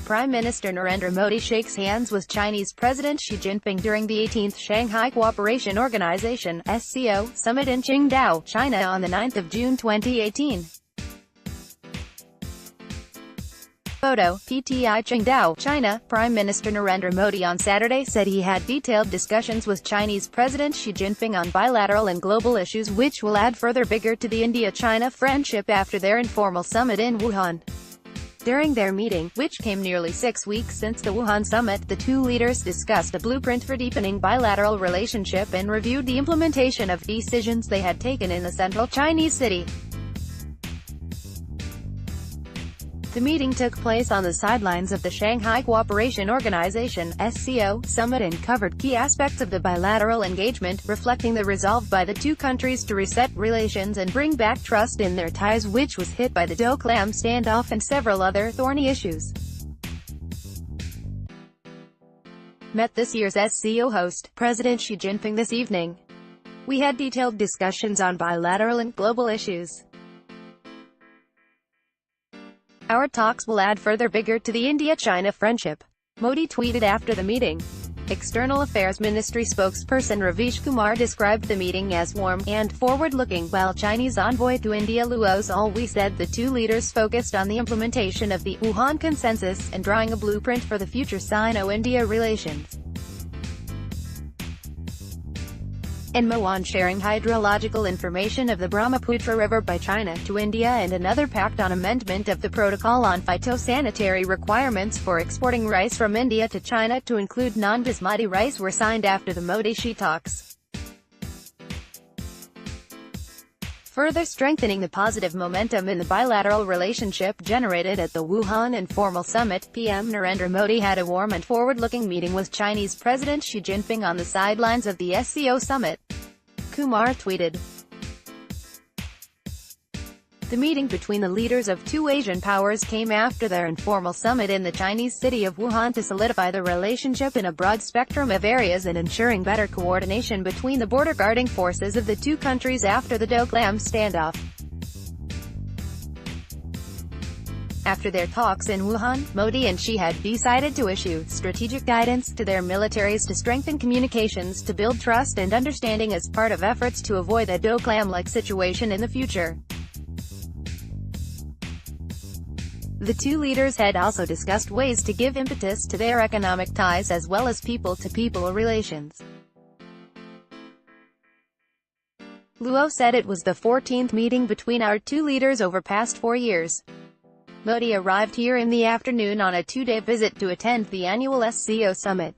Prime Minister Narendra Modi shakes hands with Chinese President Xi Jinping during the 18th Shanghai Cooperation Organization (SCO) summit in Qingdao, China on the 9th of June 2018. Photo, PTIQingdao, China. Prime Minister Narendra Modi on Saturday said he had detailed discussions with Chinese President Xi Jinping on bilateral and global issues which will add further vigor to the India-China friendship after their informal summit in Wuhan. During their meeting, which came nearly 6 weeks since the Wuhan summit, the two leaders discussed a blueprint for deepening bilateral relationship and reviewed the implementation of decisions they had taken in the central Chinese city. The meeting took place on the sidelines of the Shanghai Cooperation Organization (SCO) summit and covered key aspects of the bilateral engagement, reflecting the resolve by the two countries to reset relations and bring back trust in their ties, which was hit by the Doklam standoff and several other thorny issues. Met this year's SCO host, President Xi Jinping this evening. We had detailed discussions on bilateral and global issues. Our talks will add further vigor to the India-China friendship, Modi tweeted after the meeting. External Affairs Ministry spokesperson Ravish Kumar described the meeting as warm and forward-looking, while Chinese envoy to India Luo Zhou said the two leaders focused on the implementation of the Wuhan Consensus and drawing a blueprint for the future Sino-India relations. And on sharing hydrological information of the Brahmaputra River by China to India, and another pact on amendment of the protocol on phytosanitary requirements for exporting rice from India to China to include non-basmati rice were signed after the Modi-Xi talks, further strengthening the positive momentum in the bilateral relationship generated at the Wuhan informal summit. PM Narendra Modi had a warm and forward-looking meeting with Chinese President Xi Jinping on the sidelines of the SCO summit, Kumar tweeted. The meeting between the leaders of two Asian powers came after their informal summit in the Chinese city of Wuhan to solidify the relationship in a broad spectrum of areas and ensuring better coordination between the border-guarding forces of the two countries after the Doklam standoff. After their talks in Wuhan, Modi and Xi had decided to issue strategic guidance to their militaries to strengthen communications to build trust and understanding as part of efforts to avoid a Doklam-like situation in the future. The two leaders had also discussed ways to give impetus to their economic ties as well as people-to-people relations. Luo said it was the 14th meeting between our two leaders over past 4 years. Modi arrived here in the afternoon on a 2-day visit to attend the annual SCO summit.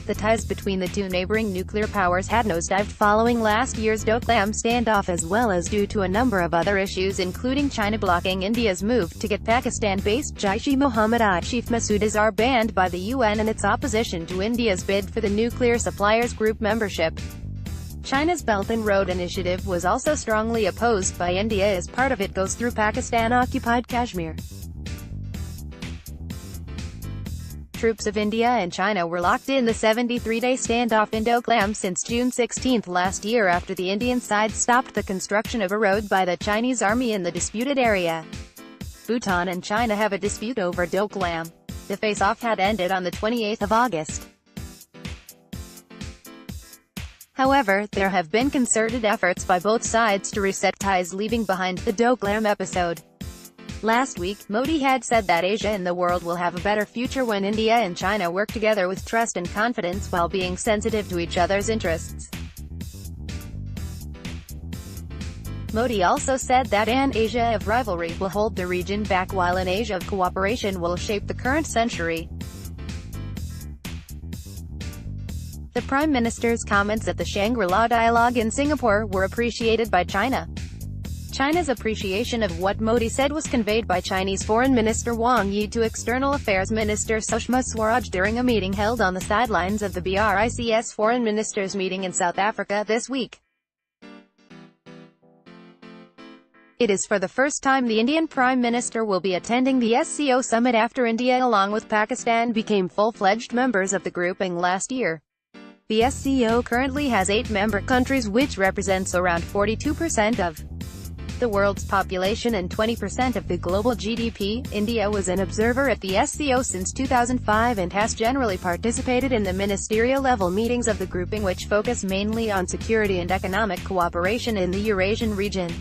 The ties between the two neighboring nuclear powers had nosedived following last year's Doklam standoff, as well as due to a number of other issues, including China blocking India's move to get Pakistan-based Jaish-e-Mohammed chief Masood Azhar banned by the UN and its opposition to India's bid for the Nuclear Suppliers Group membership. China's Belt and Road Initiative was also strongly opposed by India, as part of it goes through Pakistan-occupied Kashmir. Troops of India and China were locked in the 73-day standoff in Doklam since June 16 last year after the Indian side stopped the construction of a road by the Chinese army in the disputed area. Bhutan and China have a dispute over Doklam. The face-off had ended on the 28th of August. However, there have been concerted efforts by both sides to reset ties, leaving behind the Doklam episode. Last week, Modi had said that Asia and the world will have a better future when India and China work together with trust and confidence while being sensitive to each other's interests. Modi also said that an Asia of rivalry will hold the region back while an Asia of cooperation will shape the current century. The Prime Minister's comments at the Shangri-La Dialogue in Singapore were appreciated by China. China's appreciation of what Modi said was conveyed by Chinese Foreign Minister Wang Yi to External Affairs Minister Sushma Swaraj during a meeting held on the sidelines of the BRICS Foreign Ministers meeting in South Africa this week. It is for the first time the Indian Prime Minister will be attending the SCO summit after India along with Pakistan became full-fledged members of the grouping last year. The SCO currently has 8 member countries, which represents around 42% of the world's population and 20% of the global GDP. India was an observer at the SCO since 2005 and has generally participated in the ministerial-level meetings of the grouping, which focus mainly on security and economic cooperation in the Eurasian region.